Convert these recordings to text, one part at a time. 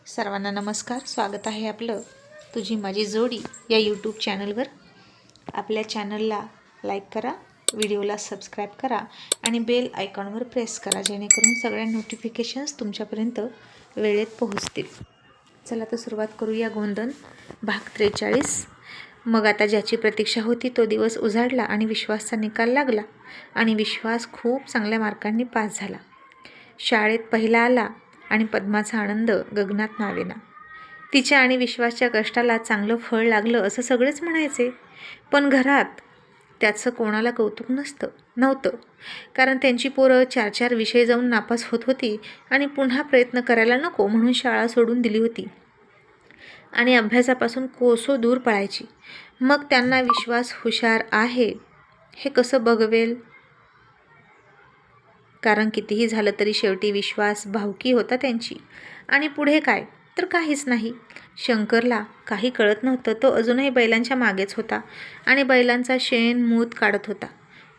सर्वांना नमस्कार. स्वागत आहे आपलं तुझी माझी जोडी या यूट्यूब चॅनलवर. आपल्या चॅनलला लाईक करा, व्हिडिओला सबस्क्राईब करा आणि बेल आयकॉनवर प्रेस करा, जेणेकरून सगळ्या नोटिफिकेशन्स तुमच्यापर्यंत वेळेत पोहोचतील. चला तर सुरुवात करूया. गोंधन भाग 43. मग आता ज्याची प्रतीक्षा होती तो दिवस उजाडला आणि विश्वासचा निकाल लागला आणि विश्वास खूप चांगल्या मार्कांनी पास झाला. शाळेत पहिला आला आणि पद्माचा आनंद गगनात नावेना. तिच्या आणि विश्वासच्या कष्टाला चांगलं फळ लागलं असं सगळेच म्हणायचे, पण घरात त्याचं कोणाला कौतुक नव्हतं. कारण त्यांची पोरं 4-4 विषय जाऊन नापास होत होती आणि पुन्हा प्रयत्न करायला नको म्हणून शाळा सोडून दिली होती आणि अभ्यासापासून कोसो दूर पळायची. मग त्यांना विश्वास हुशार आहे हे कसं बघवेल? कारण कितीही झालं तरी शेवटी विश्वास भावकी होता त्यांची. आणि पुढे काय तर काहीच नाही. शंकरला काही कळत नव्हतं. तो अजूनही बैलांच्या मागेच होता आणि बैलांचा शेण मूत काढत होता.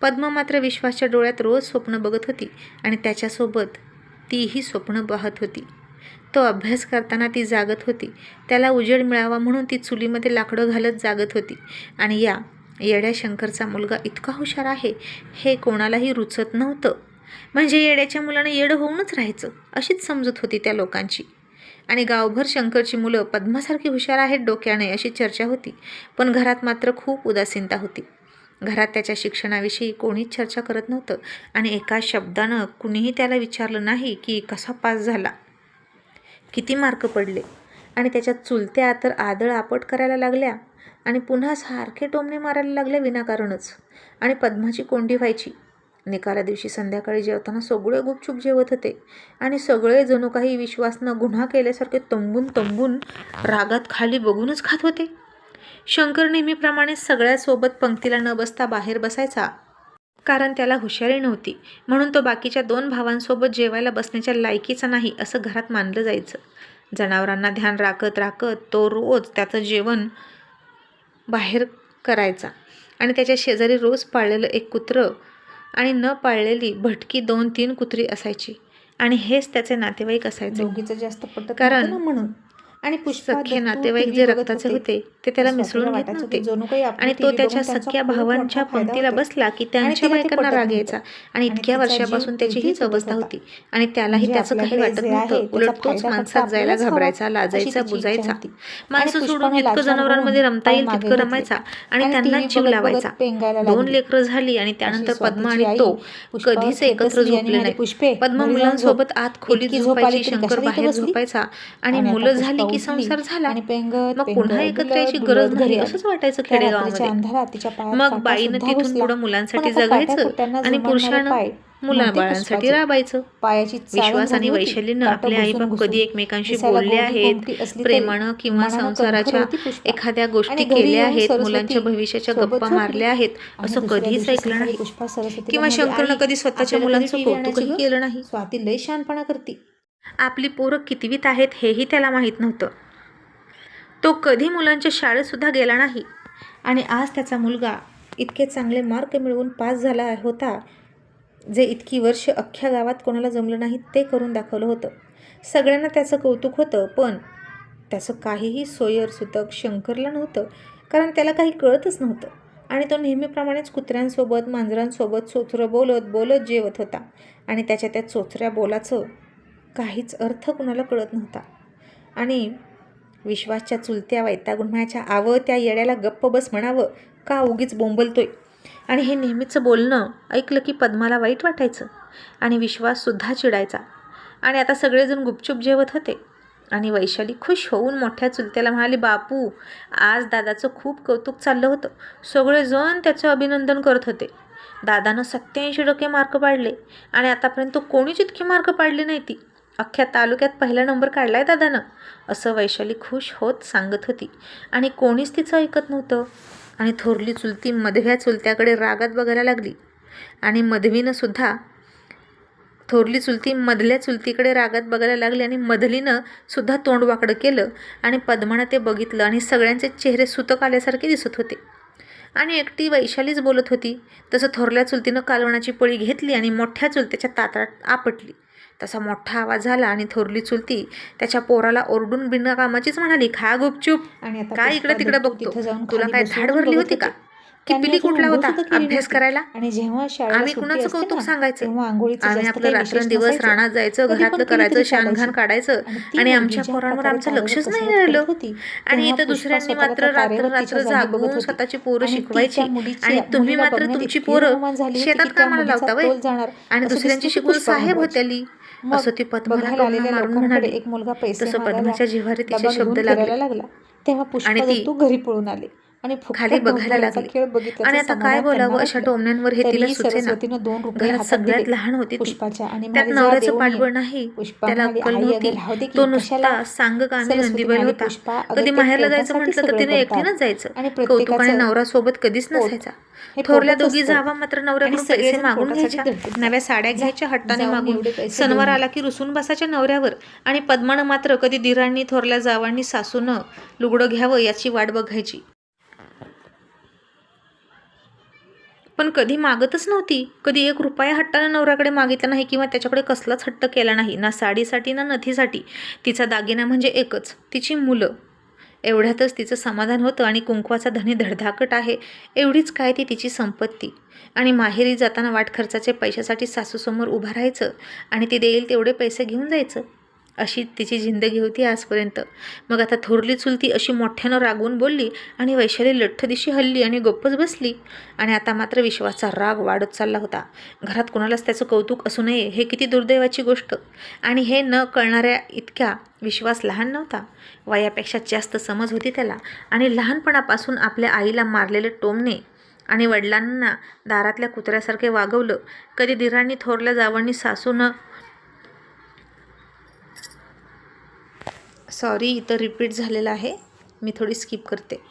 पद्म मात्र विश्वासच्या डोळ्यात रोज स्वप्न बघत होती आणि त्याच्यासोबत तीही स्वप्न पाहत होती. तो अभ्यास करताना ती जागत होती. त्याला उजेड मिळावा म्हणून ती चुलीमध्ये लाकडं घालत जागत होती. आणि या येड्या शंकरचा मुलगा इतका हुशार आहे हे कोणालाही रुचत नव्हतं. म्हणजे येड्याच्या मुलानं येडं होऊनच राहायचं अशीच समजत होती त्या लोकांची. आणि गावभर शंकरची मुलं पद्मासारखी हुशार आहेत डोक्याने अशी चर्चा होती. पण घरात मात्र खूप उदासीनता होती. घरात त्याच्या शिक्षणाविषयी कोणीच चर्चा करत नव्हतं आणि एका शब्दानं कुणीही त्याला विचारलं नाही की कसा पास झाला, किती मार्क पडले. आणि त्याच्या चुलत्या तर आदळ आपट करायला लागल्या आणि पुन्हा सारखे टोमणे मारायला लागले विनाकारणच. आणि पद्माची कोंडी व्हायची. निकाला दिवशी संध्याकाळी जेवताना सगळे गुपचूप जेवत होते आणि सगळे जणू काही विश्वासनं गुन्हा केल्यासारखे तंबून रागात खाली बघूनच खात होते. शंकर नेहमीप्रमाणे सगळ्यासोबत पंक्तीला न बसता बाहेर बसायचा. कारण त्याला हुशारी नव्हती म्हणून तो बाकीच्या 2 भावांसोबत जेवायला बसण्याच्या लायकीचा नाही असं घरात मानलं जायचं. जनावरांना ध्यान राखत तो रोज त्याचं जेवण बाहेर करायचा आणि त्याच्या शेजारी रोज पाळलेलं एक कुत्रं आणि न पाळलेली भटकी 2-3 कुत्री असायची आणि हेच त्याचे नातेवाईक असायचे. दोघीचं जास्त पटत कारण म्हणून. आणि सख्खे नातेवाईक जे रक्ताचे होते ते त्याला मिसळून घेत नव्हते आणि तो त्याच्या सख्या भावांच्या पंक्तीला बसला की त्यांच्या बायकांना राग यायचा. आणि इतक्या वर्षापासून त्याची हीच अवस्था होती आणि त्यालाही त्याचं काही वाटत नव्हतं. उलट तोच माणसात जायला घाबरायचा, लाजायचा, बुजायचा. माणसं सोडून जितकं जनावरांमध्ये रमता येईल तितकं रमायचा आणि त्यांना जीव लावायचा. 2 लेकरं झाली आणि त्यानंतर पद्मा आणि तो कधीच एकत्र झोपले नाही. पद्मा मुलांसोबत आत खोलीत झोपायची, शंकर बाहेर झोपायचा आणि मुलं झाली की संसार झाला. मग पुन्हा एकत्र यायची गरज नाही असंच वाटायचं खेडेगावामध्ये. मग बाईनं तिथून पुढं मुलांसाठी जगायचं आणि पुरुषानं मुलाबाळांसाठी राबायचं. विश्वास आणि वैशालीनं आपले आईबाप कधी एकमेकांशी बोलले आहेत, प्रेमानं किंवा संसाराच्या एखाद्या गोष्टी केल्या आहेत, मुलांच्या भविष्याच्या गप्पा मारल्या आहेत असं कधीच ऐकलं नाही. किंवा शंकरनं कधी स्वतःच्या मुलांचं कौतुकही केलं नाही. स्वाती लय शहाणपणा करते. आपली पोरं कितवीत आहेत हेही त्याला माहीत नव्हतं. तो कधी मुलांच्या शाळेत सुद्धा गेला नाही आणि आज त्याचा मुलगा इतके चांगले मार्क मिळवून पास झाला होता जे इतकी वर्ष अख्ख्या गावात कोणाला जमलं नाही ते करून दाखवलं होतं. सगळ्यांना त्याचं कौतुक होतं, पण त्याचं काहीही सोयरसुतक शंकरला नव्हतं. कारण त्याला काही कळतच नव्हतं आणि तो नेहमीप्रमाणेच कुत्र्यांसोबत मांजरांसोबत चोचरं बोलत जेवत होता आणि त्याच्या त्या चोचऱ्या बोलाचं काहीच अर्थ कुणाला कळत नव्हता. आणि विश्वासच्या चुलत्या वैतागून म्हणायच्या, आवं त्या येड्याला गप्प बस म्हणावं, का उगीच बोंबलतोय. आणि हे नेहमीचं बोलणं ऐकलं की पद्माला वाईट वाटायचं आणि विश्वाससुद्धा चिडायचा. आणि आता सगळेजण गुपचूप जेवत होते आणि वैशाली खुश होऊन मोठ्या चुलत्याला म्हणाली, बापू आज दादाचं खूप कौतुक चाललं होतं. सगळेजण त्याचं अभिनंदन करत होते. दादानं 87% मार्क पाडले आणि आतापर्यंत कोणीच इतकी मार्क पाडली नाही. ती अख्ख्या तालुक्यात पहिला नंबर काढलाय दादानं असं वैशाली खुश होत सांगत होती. आणि कोणीच तिचं ऐकत नव्हतं. आणि थोरली चुलती मधव्या चुलत्याकडे रागात बघायला लागली आणि मधवीनं सुद्धा थोरली चुलती मधल्या चुलतीकडे रागात बघायला लागली आणि मधलीनं सुद्धा तोंड वाकडं केलं आणि पद्मानं ते बघितलं आणि सगळ्यांचे चेहरे सुतक आल्यासारखे दिसत होते. आणि एकटी वैशालीच बोलत होती. तसं थोरल्या चुलतीनं कालवणाची पळी घेतली आणि मोठ्या चुलत्याच्या ताटात आपटली. तसा मोठा आवाज झाला आणि थोरली चुलती त्याच्या पोराला ओरडून बिनकामाचीच म्हणाली, खा गुपचूप, आणि आता काय इकडे तिकडे दत्तू बघतो, तिथं जाऊन तुला खाली काय बसून धाड भरली बघत होती का, होते. की त्यांनी पिली अजून कुठला अंघोळ होता सुद्धा केली अभ्यास नव्हती. करायला. आणि जेव्हा शाळेला आम्ही सुट्टी कुणाचं असते कौतुक ना, सांगायचं, तेव्हा आंघोळीचं आम्ही जास्त आपलं काही विशेष रात्रंदिवस नसायचं. रानात जायचं, कधी पण घरातलं केली करायचं, तरी शानघान चालायची. काढायचं आणि ती आणि मुलगी आमच्या ज्या पोरांवर प्रकारे आमचं कार्य लक्षच नाही कसरत राहिलं. करत होती, आणि तेव्हा इथं पुष्पा दुसऱ्यांनी स्वतःला मात्र त्या रात्र तारेवर तिच्या रात्र जागी बघत जागून होती. स्वतःची पोरं आणि ती शिकवायची त्या मुलीची आणि तुम्ही मुलीला मात्र बघण्यात तुमची इतकी पोरं रममाण झाली होती शेतात की त्या कामाला मुलीचा लावता वय तोल जाणार आणि असं दुसऱ्यांची दिसलं की शिकून पुष्पा साहेब घाबरायची. होत्याली, मग असं ती पद्माला बघायला टोमणा आलेल्या मारून लोकांकडे म्हणाली. एक मुलगा पैसे तसं मागायला पद्माच्या जिव्हारी तिचे डबा शब्द घेऊन लागले फिरायला लागला. तेव्हा आणि पुष्पा ती दत्तू घरी पळून आले आणि खाली फुकट बघायला ढोलफडाचा लागली. खेळ आणि बघितल्याचं आता काय समाधान त्यांना बोलावं, अशा वाटलं. टोमण्यांवर हे तिला तरीही सुचेना. सरस्वतीनं 2 रुपये घरात हातात दिले सगळ्यात लहान होती ती, पुष्पाच्या आणि त्यात म्हणाले, जा नवऱ्याचं देऊन ये. पाठबळ नाही, पुष्पा त्याला म्हणाली, अक्कल आई अगं नव्हती, राहू दे की तो कशाला. नुसता सांगकामी सरस्वती नंदीबैल म्हणाली, होता. पुष्पा अगं कधी ते माहेरला जायचं पोटासाठी म्हटलं तर सगळं तिने करतात एकटीनंच जायचं, आणि कौतुकाने प्रत्येकाचं नवरासोबत कधीच पोट नसायचा. हे थोरल्या पोटच दोघी असतं. जावा मात्र आणि नवऱ्याकडून पैसे सगळेजण मागून पोटासाठी घ्यायच्या, धडपडतात. नव्या साड्या जा, घ्यायच्या हट्टाने जाऊन मागून. एवढे पैसे सणवार देऊन ये. आला की रुसून बसायच्या नवऱ्यावर आणि पद्मानं मात्र कधी दिरांनी, थोरल्या जावांनी, सासूनं लुगडं घ्यावं याची वाट बघायची, पण कधी मागतच नव्हती. कधी 1 रुपया हट्टानं नवऱ्याकडे मागितला नाही किंवा त्याच्याकडे कसलाच हट्ट केला नाही, ना साडीसाठी ना नथीसाठी. तिचा दागिना म्हणजे एकच, तिची मुलं. एवढ्यातच तिचं समाधान होतं आणि कुंकवाचा धनी धडधाकट आहे एवढीच काय ती तिची संपत्ती. आणि माहेरी जाताना वाटखर्चाचे पैशासाठी सासूसमोर उभं राहायचं आणि ती देईल तेवढे पैसे घेऊन जायचं. अशी तिची जिंदगी होती आजपर्यंत. मग आता थोरली चुलती अशी मोठ्यानं रागवून बोलली आणि वैशाली लठ्ठ दिशी हलली आणि गप्पच बसली. आणि आता मात्र विश्वाचा राग वाढत चालला होता. घरात कुणालाच त्याचं कौतुक असू नये हे किती दुर्दैवाची गोष्ट. आणि हे न कळणाऱ्या इतक्या विश्वास लहान नव्हता, वयापेक्षा जास्त समज होती त्याला. आणि लहानपणापासून आपल्या आईला मारलेले टोमणे आणि वडिलांना दारातल्या कुत्र्यासारखे वागवलं. कधी दिरांनी, थोरल्या जावांनी, सासूनं, सॉरी इथं रिपीट झालेलं आहे, मी थोडी स्किप करते.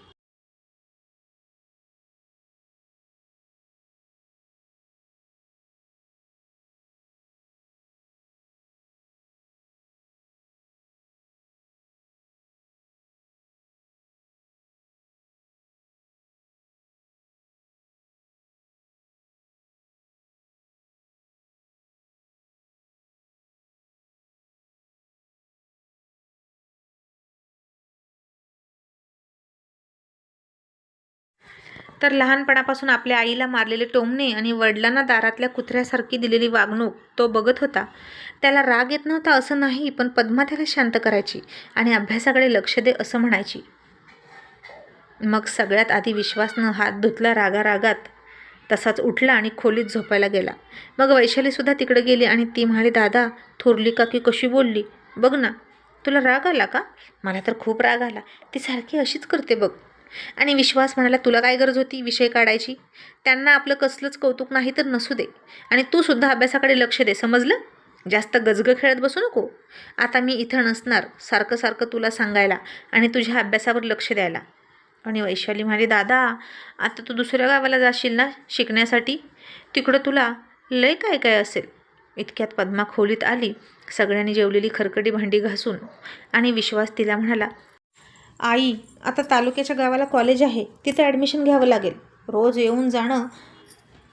तर लहानपणापासून आपल्या आईला मारलेले टोमणे आणि वडिलांना दारातल्या कुत्र्यासारखी दिलेली वागणूक तो बघत होता. त्याला राग येत नव्हता असं नाही, पण पद्मा त्याला शांत करायची आणि अभ्यासाकडे लक्ष दे असं म्हणायची. मग सगळ्यात आधी विश्वासनं हात धुतला रागारागात, तसाच उठला आणि खोलीत झोपायला गेला. मग वैशालीसुद्धा तिकडे गेली आणि ती म्हणाली, दादा, थोरली काकी कशी बोलली बघ ना. तुला राग आला का? मला तर खूप राग आला, ती सारखी अशीच करते बघ. आणि विश्वास म्हणाला, तुला काय गरज होती विषय काढायची? त्यांना आपलं कसलंच कौतुक नाही तर नसू दे. आणि तू सुद्धा अभ्यासाकडे लक्ष दे, समजलं? जास्त गजगं खेळत बसू नको. आता मी इथं नसणार सारखं सारखं तुला सांगायला आणि तुझ्या अभ्यासावर लक्ष द्यायला. आणि वैशाली म्हणाली, दादा, आता तू दुसऱ्या गावाला जाशील ना शिकण्यासाठी, तिकडं तुला लय काय काय असेल. इतक्यात पद्मा खोलीत आली, सगळ्यांनी जेवलेली खरकटी भांडी घासून. आणि विश्वास तिला म्हणाला, आई, आता तालुक्याच्या गावाला कॉलेज आहे, तिथे ॲडमिशन घ्यावं लागेल. रोज येऊन जाणं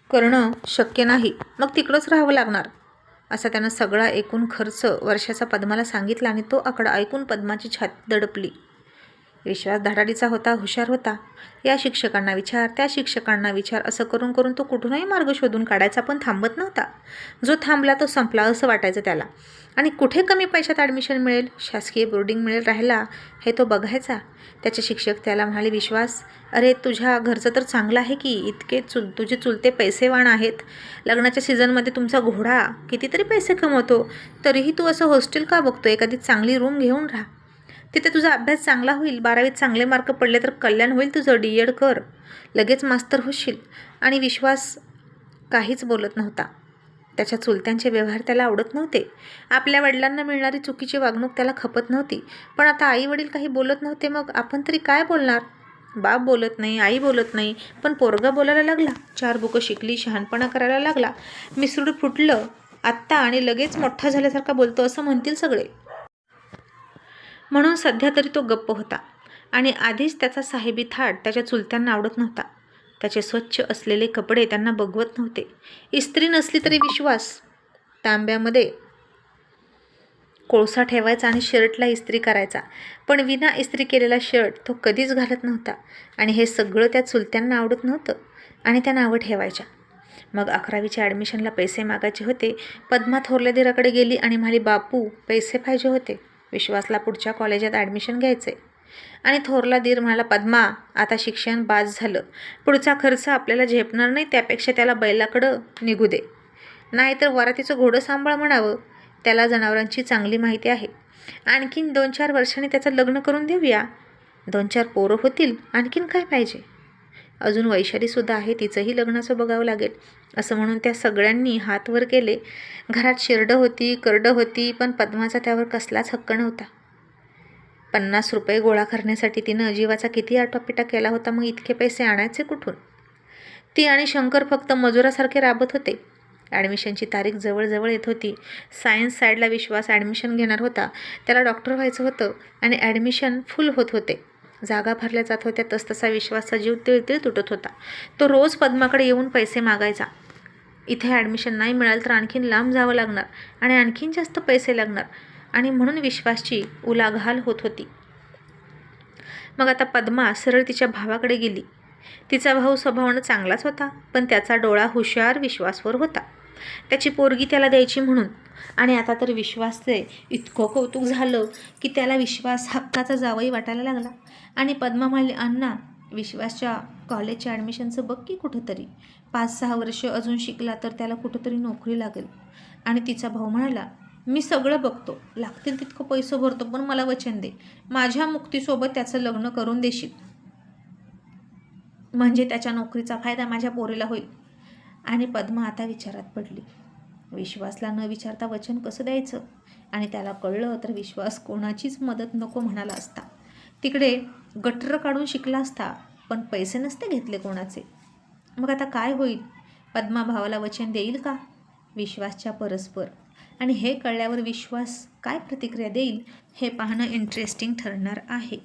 करणं शक्य नाही, मग तिकडंच राहावं लागणार. असा त्यानं सगळा एकूण खर्च वर्षाचा पद्माला सांगितला आणि तो आकडा ऐकून पद्माची छाती दडपली. विश्वास धडाडीचा होता, हुशार होता. या शिक्षकांना विचार, त्या शिक्षकांना विचार, असं करून करून तो कुठूनही मार्ग शोधून काढायचा, पण थांबत नव्हता. जो थांबला तो संपला असं वाटायचं त्याला. आणि कुठे कमी पैशात ॲडमिशन मिळेल, शासकीय बोर्डिंग मिळेल राहायला, हे तो बघायचा. त्याचे शिक्षक त्याला म्हणाले, विश्वास, अरे तुझ्या घरचं तर चांगलं आहे की, इतके तुझे चुलते पैसेवान आहेत, लग्नाच्या सीझनमध्ये तुमचा घोडा कितीतरी पैसे कमवतो, तरीही तू असं हॉस्टेल का बघतो? एखादी चांगली रूम घेऊन राहा, तिथे तुझा अभ्यास चांगला होईल. 12वीत चांगले मार्क पडले तर कल्याण होईल तुझं, DED कर, लगेच मास्तर होशील. आणि विश्वास काहीच बोलत नव्हता. त्याच्या चुलत्यांचे व्यवहार त्याला आवडत नव्हते. आपल्या वडिलांना मिळणारी चुकीची वागणूक त्याला खपत नव्हती. पण आता आई वडील काही बोलत नव्हते, मग आपण तरी काय बोलणार? बाप बोलत नाही, आई बोलत नाही, पण पोरगा बोलायला लागला. 4 बुकं शिकली, शहाणपणा करायला लागला, मिसरूड फुटलं आत्ता आणि लगेच मोठा झाल्यासारखा बोलतो असं म्हणतील सगळे. म्हणून सध्या तरी तो गप्प होता. आणि आधीच त्याचा साहेबी थाट त्याच्या चुलत्यांना आवडत नव्हता. त्याचे स्वच्छ असलेले कपडे त्यांना बघवत नव्हते. इस्त्री नसली तरी विश्वास तांब्यामध्ये कोळसा ठेवायचा आणि शर्टला इस्त्री करायचा, पण विना इस्त्री केलेला शर्ट तो कधीच घालत नव्हता. आणि हे सगळं त्या चुलत्यांना आवडत नव्हतं आणि त्या नावं ठेवायच्या. मग 11वीच्या ॲडमिशनला पैसे मागायचे होते. पद्मा थोरल्या दिराकडे गेली आणि म्हणाली, बापू पैसे पाहिजे होते, विश्वासला पुढच्या कॉलेजात ॲडमिशन घ्यायचे. आणि थोरला दीर म्हणाला, पद्मा आता शिक्षण बास झालं, पुढचा खर्च आपल्याला झेपणार नाही, त्यापेक्षा त्याला बैलाकडं निघू दे, नाहीतर वरातीचं घोडं सांभाळ म्हणावं, त्याला जनावरांची चांगली माहिती आहे. आणखीन 2-4 वर्षांनी त्याचं लग्न करून देऊया, 2-4 पोरं होतील, आणखीन काय पाहिजे. अजून वैशालीसुद्धा आहे, तिचंही लग्नाचं बघावं लागेल. असं म्हणून त्या सगळ्यांनी हात वर केले. घरात शिरडं होती, करडं होती, पण पद्माचा त्यावर कसलाच हक्क नव्हता. 50 रुपये गोळा करण्यासाठी तिनं जीवाचा किती आटापिटा केला होता, मग इतके पैसे आणायचे कुठून. ती आणि शंकर फक्त मजुरासारखे राबत होते. ॲडमिशनची तारीख जवळजवळ येत होती. सायन्स साईडला विश्वास ॲडमिशन घेणार होता, त्याला डॉक्टर व्हायचं होतं आणि ॲडमिशन फुल होत होते, जागा भरल्या जात होत्या. तसतसा विश्वासचा जीव तिळतिळ तुटत होता. तो रोज पद्माकडे येऊन पैसे मागायचा. इथे ॲडमिशन नाही मिळालं तर आणखीन लांब जावं लागणार आणि आणखीन जास्त पैसे लागणार, आणि म्हणून विश्वासची उलाघाल होत होती. मग आता पद्मा सरळ तिच्या भावाकडे गेली. तिचा भाऊ स्वभावानं चांगलाच होता, पण त्याचा डोळा हुशार विश्वासवर होता, त्याची पोरगी त्याला द्यायची म्हणून. आणि आता तर विश्वासचे इतकं कौतुक झालं की त्याला विश्वास हक्काचा जावई वाटायला लागला. आणि पद्मा म्हणाली, अण्णा विश्वासच्या कॉलेजच्या ॲडमिशनचं बघ की कुठंतरी, 5-6 वर्ष अजून शिकला तर त्याला कुठंतरी नोकरी लागेल. आणि तिचा भाऊ म्हणाला, मी सगळं बघतो, लागतील तितकं पैसे भरतो, पण मला वचन दे, माझ्या मुक्तीसोबत त्याचं लग्न करून देशील, म्हणजे त्याच्या नोकरीचा फायदा माझ्या पोरीला होईल. आणि पद्मा आता विचारात पडली, विश्वासला न विचारता वचन कसं द्यायचं. आणि त्याला कळलं तर विश्वास कोणाचीच मदत नको म्हणाला असता. तिकडे गटर काढून शिकला असता, पण पैसे नसते घेतले कोणाचे. मग आता काय होईल. पद्मा भावाला वचन देईल का, विश्वासच्या परस्पर. आणि हे कळल्यावर विश्वास काय प्रतिक्रिया देईल हे पाहणं इंटरेस्टिंग ठरणार आहे.